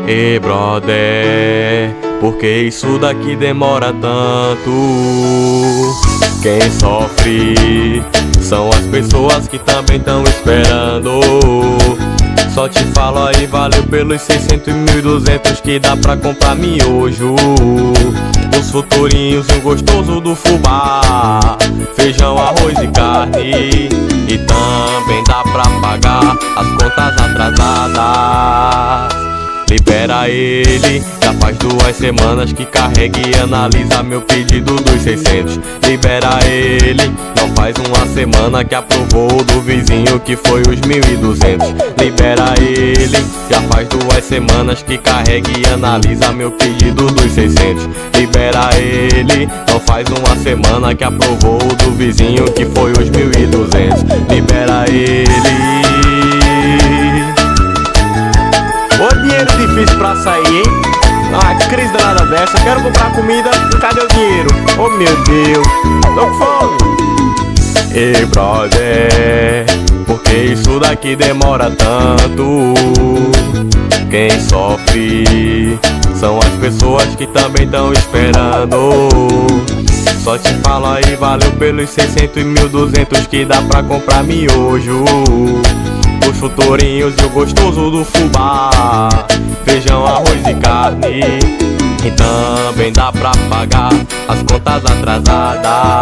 Ei, brother, por que isso daqui demora tanto? Quem sofre são as pessoas que também tão esperando. Só te falo aí, valeu pelos 600 e 1.200 que dá pra comprar miojo. Os futurinhos e o gostoso do fubá, feijão, arroz e carne. E também dá pra pagar as contas atrasadas. Libera ele, já faz 2 semanas que carrega e analisa meu pedido dos 600. Libera ele, não faz 1 semana que aprovou do vizinho que foi os 1.200. Libera ele, já faz 2 semanas que carrega e analisa meu pedido dos 600. Libera ele, não faz 1 semana que aprovou do vizinho que foi os 1.200. Libera ele. Ô dinheiro difícil pra sair, hein? Ah, que crise danada dessa. Quero comprar comida, cadê o dinheiro? Oh meu Deus, tô com fome. Ei, brother, por que isso daqui demora tanto? Quem sofre são as pessoas que também tão esperando. Só te falo aí, valeu pelos 600 e 1.200 que dá pra comprar miojo. Os futurinhos e o gostoso do fubá, feijão, arroz e carne. E também dá pra pagar as contas atrasadas.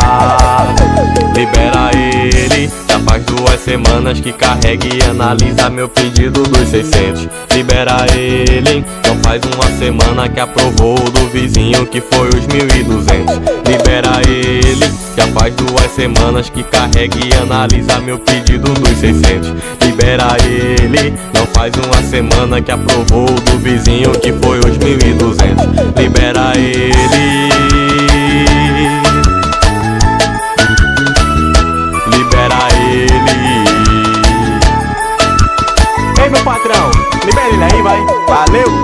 Libera ele, já faz 2 semanas que carrega e analisa meu pedido dos 600. Libera ele, não faz 1 semana que aprovou do vizinho que foi os 1.200. Libera ele, já faz 2 semanas que carrega e analisa meu pedido dos 600. Libera ele, não faz 1 semana que aprovou do vizinho que foi os 1.200. Libera ele. Libera ele. Ei, meu patrão, libera ele aí, vai. Valeu.